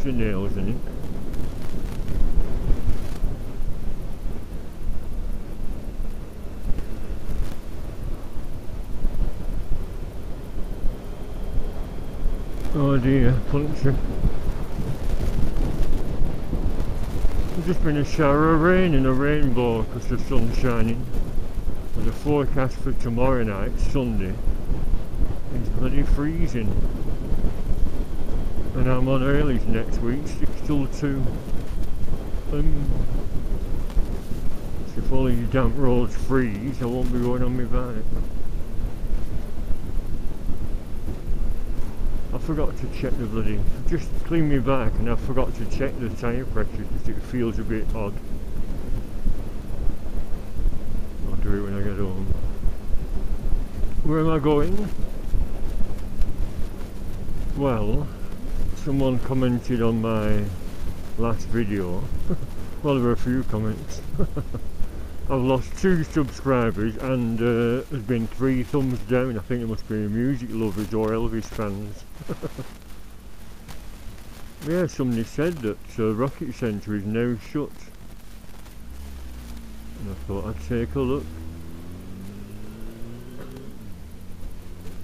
of nails in it. Oh dear, puncture. There's just been a shower of rain in a rainbow because the sun's shining. There's a forecast for tomorrow night, Sunday. It's bloody freezing. And I'm on earlys next week, 6 till 2. So if all these damp roads freeze, I won't be going on my bike. I forgot to check the bloody... just cleaned me back and I forgot to check the tyre pressure because it feels a bit odd. I'll do it when I get home. Where am I going? Well, someone commented on my last video. Well, there were a few comments. I've lost 2 subscribers and there's been 3 thumbs down. I think it must be music lovers or Elvis fans. Yeah, somebody said that Rocket Centre is now shut. And I thought I'd take a look.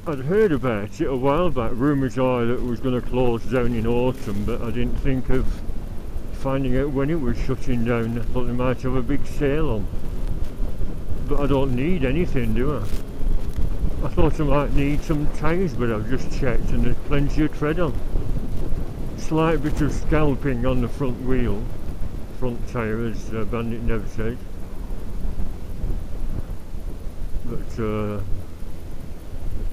I'd heard about it a while back. Rumours are that it was going to close down in autumn, but I didn't think of finding out when it was shutting down. I thought they might have a big sale on. But I don't need anything, do I? I thought I might need some tyres, but I've just checked and there's plenty of tread on. Slight bit of scalping on the front wheel, front tyre, as Bandit Nev said. But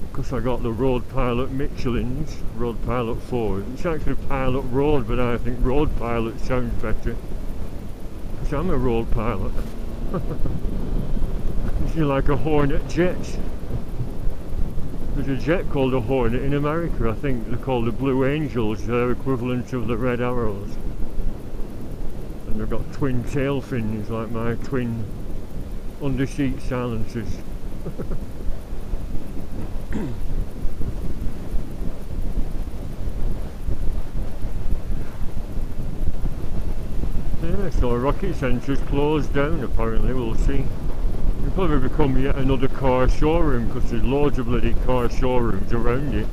because I got the Road Pilot Michelin's, Road Pilot 4. It's actually Pilot Road, but I think Road Pilot sounds better. Because I'm a Road Pilot. It's like a Hornet jet. There's a jet called a Hornet in America. I think they're called the Blue Angels. They're equivalent of the Red Arrows. And they've got twin tail fins like my twin underseat silencers. Yeah, so Rocket Centre's closed down apparently, we'll see. It'll probably become yet another car showroom because there's loads of bloody car showrooms around it.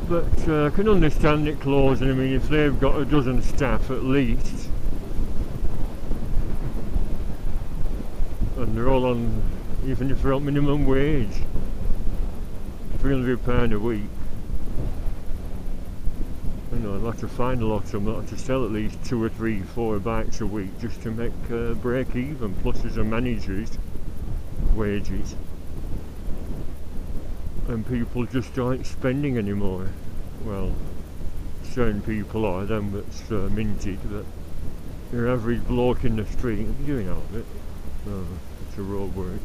But I can understand it closing. I mean, if they've got a dozen staff at least, and they're all on, even if they're on minimum wage, £300 a week. You know, I'd like to find a lot of them, I'd like to sell at least 2 or 3, 4 bikes a week just to make break even, plus there's a manager's wages. And people just aren't spending anymore. Well, certain people are, them that's minted, but your average bloke in the street, what are you doing out of it? Oh, it's a roadworks.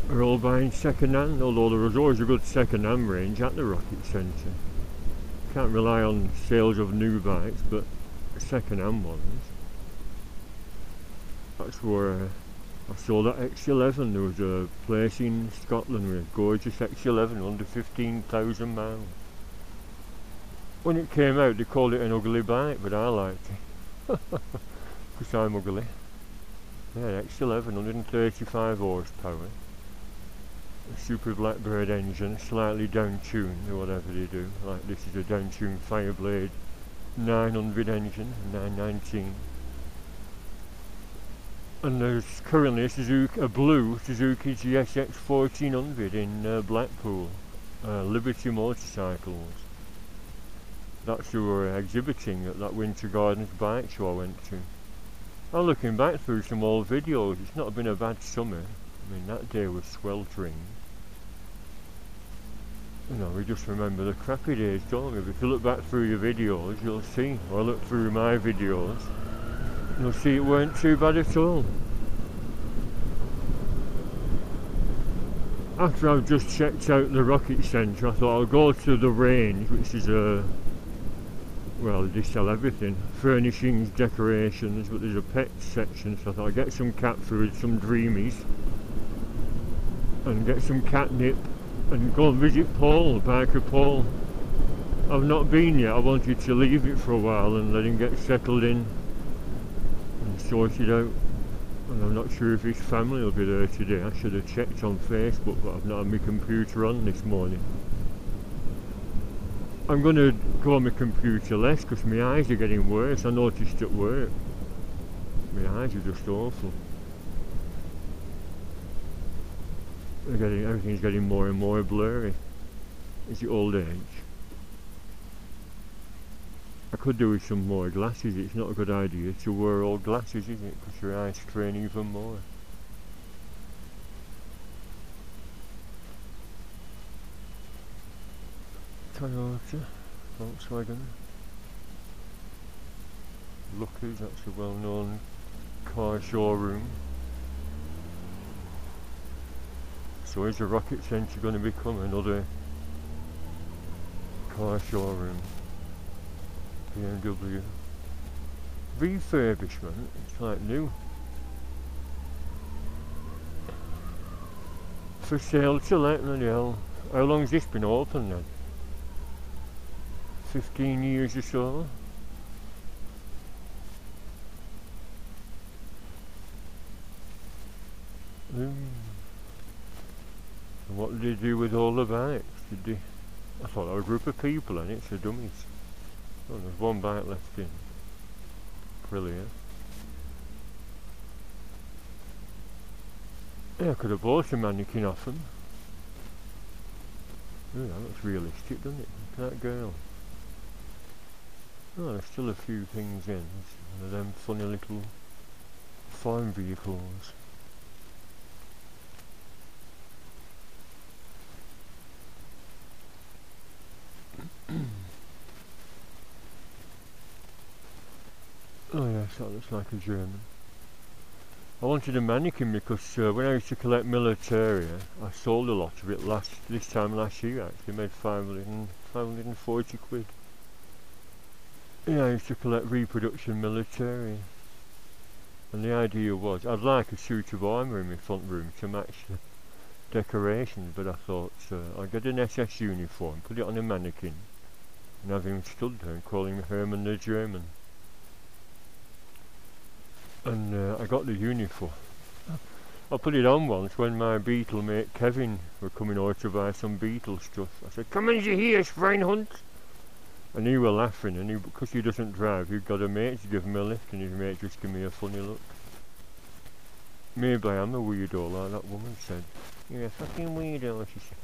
Are all buying second hand, although there was always a good second hand range at the Rocket Centre. Can't rely on sales of new bikes, but second hand ones. That's where I saw that X11. There was a place in Scotland with a gorgeous X11 under 15,000 miles. When it came out they called it an ugly bike, but I liked it. Because I'm ugly. Yeah, X11, 135 horsepower. A Super Blackbird engine, slightly down-tuned or whatever they do. Like this is a down-tuned Fireblade 900 engine, 919. And there's currently a blue Suzuki GSX 1400 in Blackpool, Liberty Motorcycles. That's who were exhibiting at that Winter Gardens bike show I went to. I'm looking back through some old videos, it's not been a bad summer. I mean, that day was sweltering. You know, we just remember the crappy days, don't we? If you look back through your videos, you'll see, or look through my videos, you'll see it weren't too bad at all. After I've just checked out the Rocket Centre, I thought I'll go to the Range, which is well, they sell everything, furnishings, decorations, but there's a pet section, so I thought I'd get some cat food, some Dreamies, and get some catnip, and go and visit Paul, Biker Paul. I've not been yet. I wanted to leave it for a while and let him get settled in and sort it out. And I'm not sure if his family will be there today. I should have checked on Facebook, but I've not had my computer on this morning. I'm going to go on my computer less because my eyes are getting worse. I noticed at work. My eyes are just awful. Everything's getting more and more blurry. Is it old age? I could do with some more glasses. It's not a good idea to wear old glasses, is it? Because your eyes strain even more. Toyota, Volkswagen, Lucky's, that's a well-known car showroom. So is the Rocket Centre going to become another car showroom? BMW. Refurbishment, it's like new. For sale to let, bloody hell. How long's this been open then? 15 years or so? And what did they do with all the bikes? Did they? I thought there were a group of people in it, so dummies. Oh, there's one bike left in. Brilliant. Yeah, I could have bought a mannequin off them. Oh, that looks realistic, doesn't it? Look at that girl. Oh, there's still a few things in. One of them funny little farm vehicles. Oh yes, that looks like a German. I wanted a mannequin because when I used to collect militaria, I sold a lot of it this time last year actually, made 540 quid. Yeah, I used to collect reproduction military. And the idea was, I'd like a suit of armour in my front room to match the decorations, but I thought I'd get an SS uniform, put it on a mannequin, and have him stood there and call him Herman the German. And I got the uniform. I put it on once when my Beatle mate Kevin were coming over to buy some Beatle stuff. I said, "Come in here, Schweinhund!" And he were laughing, and because he doesn't drive, he got a mate to give him a lift, and his mate just gave me a funny look. Maybe I am a weirdo, like that woman said. "You're a fucking weirdo," she said.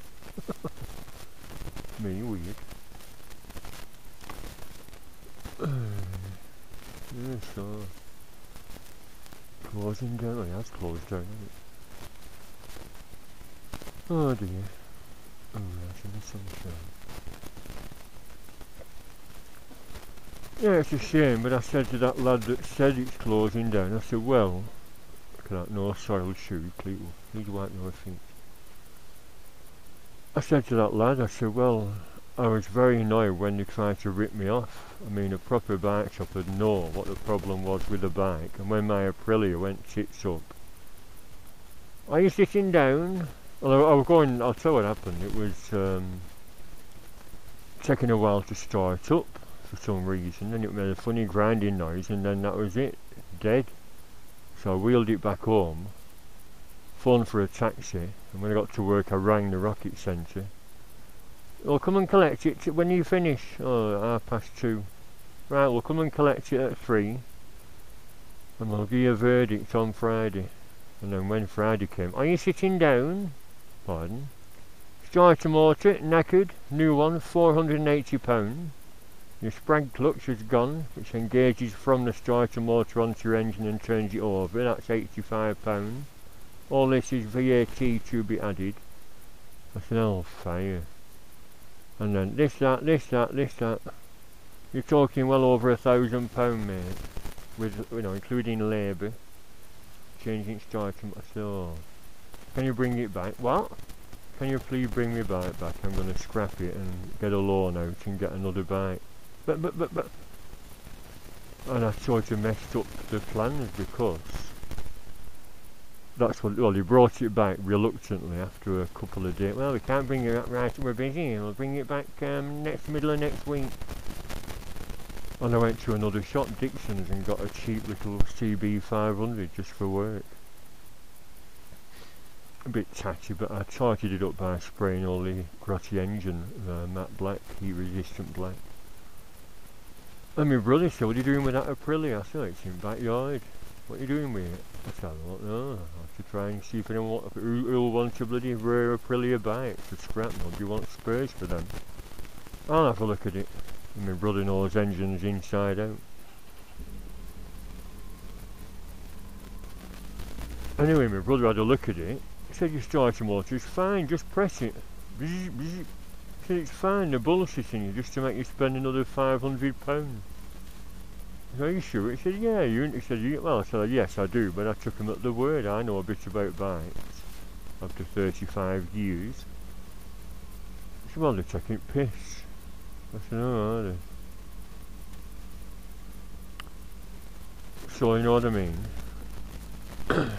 Me weird. Yeah, so closing down. Oh, yeah, that's closed down, isn't it? Oh dear. Oh, that's in the sunshine. Yeah, it's a shame, but I said to that lad that said it's closing down, I said, well, look at that no-soiled shoe, Cleetwood, he's wiping your feet. I said to that lad, I said, well, I was very annoyed when they tried to rip me off. I mean, a proper bike shop would know what the problem was with the bike, and when my Aprilia went tits up. "Are you sitting down?" Well, I was going, I'll tell you what happened. It was taking a while to start up for some reason, and it made a funny grinding noise, and then that was it, dead. So I wheeled it back home, phoned for a taxi, and when I got to work I rang the Rocket Centre. "Well, come and collect it when you finish." "Oh, 2:30. "Right, we'll come and collect it at 3, and we'll give you a verdict on Friday." And then when Friday came, "Are you sitting down?" "Pardon?" "Starter motor, knackered, new one, £480. Your sprag clutch is gone, which engages from the starter motor onto your engine and turns it over, that's £85. All this is VAT to be added." I said, "Oh, fire." And then this, that. You're talking well over £1,000, mate, with, you know, including labour, changing starter. I said, "Oh, can you bring it back?" "What? Can you please bring my bike back? I'm going to scrap it and get a loan out and get another bike." But. And I sort of messed up the plans because that's what, well, he brought it back reluctantly after a couple of days. Well, we can't bring it up right, we're busy, we'll bring it back middle of next week. And I went to another shop, Dixon's, and got a cheap little CB500 just for work. A bit tatty, but I tidied it up by spraying all the grotty engine matte black, heat resistant black. And my brother said, what are you doing with that Aprilia? I said, it's in the backyard. What are you doing with it? I said, I don't know. I have to try and see if anyone who'll want a bloody rare Aprilia bike to scrap. Nobody wants spares for them. I'll have a look at it. And my brother knows engines inside out. Anyway, my brother had a look at it. He said, your starter motor is fine, just press it. He said, it's fine, they're bullshitting you just to make you spend another £500. I said, are you sure? He said, yeah. He said, well, I said, yes, I do, but I took him at the word. I know a bit about bikes after 35 years. He said, well, they're taking piss. I said, oh, are they? So, you know what I mean?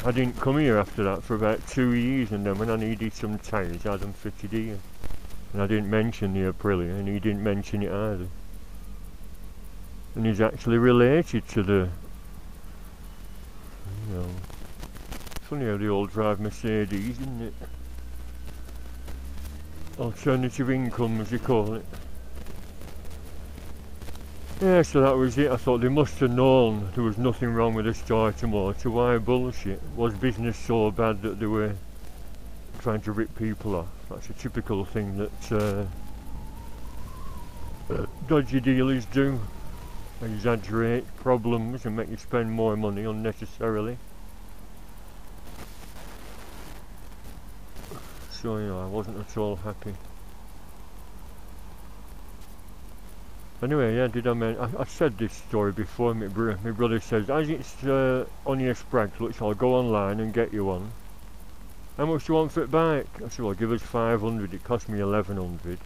I didn't come here after that for about 2 years, and then when I needed some tyres, I had them fitted here. And I didn't mention the Aprilia, and he didn't mention it either. And he's actually related to the, you know, funny how they all drive Mercedes, isn't it? Alternative income, as you call it. Yeah, so that was it. I thought they must have known there was nothing wrong with the starter motor. Why bullshit? Was business so bad that they were trying to rip people off? That's a typical thing that dodgy dealers do. Exaggerate problems and make you spend more money unnecessarily. So, you know, I wasn't at all happy. Anyway, yeah, I said this story before. My brother says, as it's on your Sprague clutch, I'll go online and get you one. How much do you want for it back? I said, well, give us 500, it cost me 1100.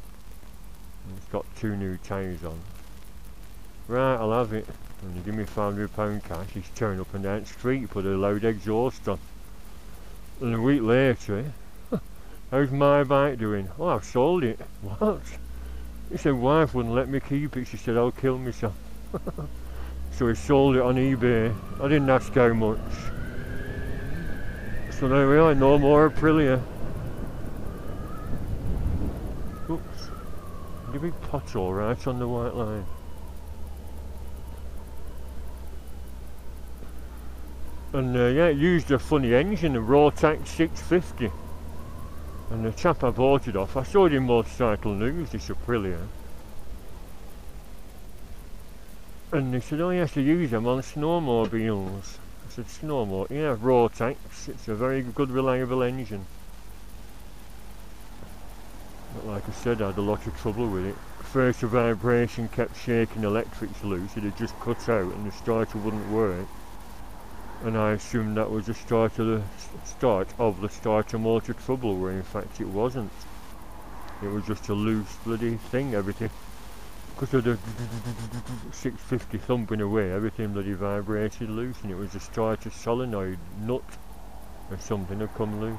It's got 2 new tyres on. Right, I'll have it. And he give me £500 cash. He's turned up and down the street, put a loud exhaust on. And a week later, how's my bike doing? Oh, I've sold it. What? He said, wife wouldn't let me keep it. She said, I'll kill myself. So he sold it on eBay. I didn't ask how much. So there we are, no more Aprilia. Oops. A big pothole right on the white line. And yeah, it used a funny engine, a Rotax 650. And the chap I bought it off, I saw it in Motorcycle News, this Aprilia. And they said, oh yes, they use them on snowmobiles. I said, snowmobile? Yeah, Rotax, it's a very good reliable engine. But like I said, I had a lot of trouble with it. First the vibration kept shaking electrics loose, it had just cut out and the starter wouldn't work. And I assumed that was the start of the starter motor trouble, where in fact it wasn't. It was just a loose bloody thing, everything. Because of the 650 thumping away, everything bloody vibrated loose, and it was the starter solenoid nut or something had come loose.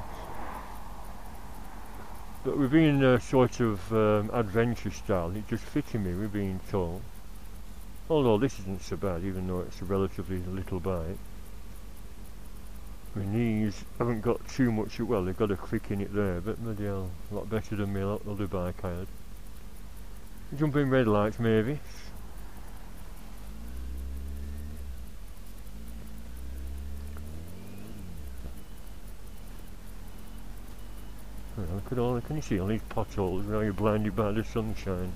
But we're being sort of adventure style, it just fitted me, we're being told. Although this isn't so bad, even though it's a relatively little bike. My knees haven't got too much, well, they've got a crick in it there, but bloody hell, a lot better than my other bike I had. Jumping red lights, maybe. Oh, look at all, can you see all these potholes now you're blinded by the sunshine?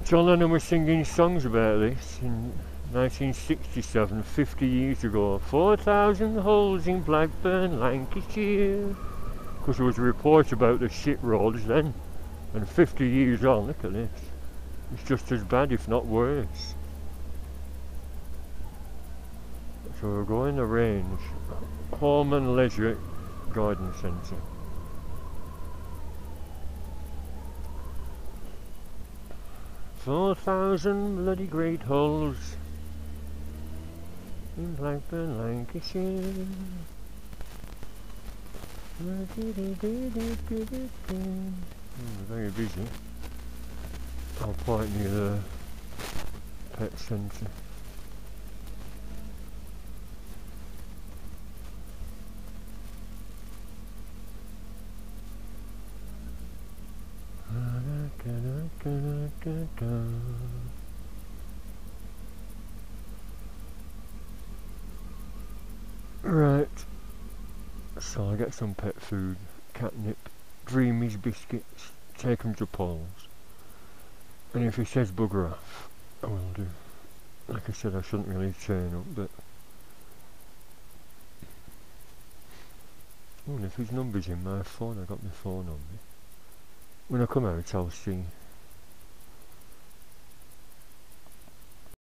John Lennon was singing songs about this in 1967, 50 years ago. 4,000 holes in Blackburn, Lancashire. Because there was a report about the shit roads then. And 50 years on, look at this. It's just as bad, if not worse. So we're going to range. Home and Leisure Garden Centre. "4,000 bloody great holes in Blackburn, Lancashire. Very busy. I'm quite near the pet centre. Right, so I get some pet food, catnip, Dreamies biscuits, take 'em to Paul's, and if he says bugger off, I will do. Like I said, I shouldn't really turn up, but oh, and if his number's in my phone, I got my phone on me. When I come out, I'll see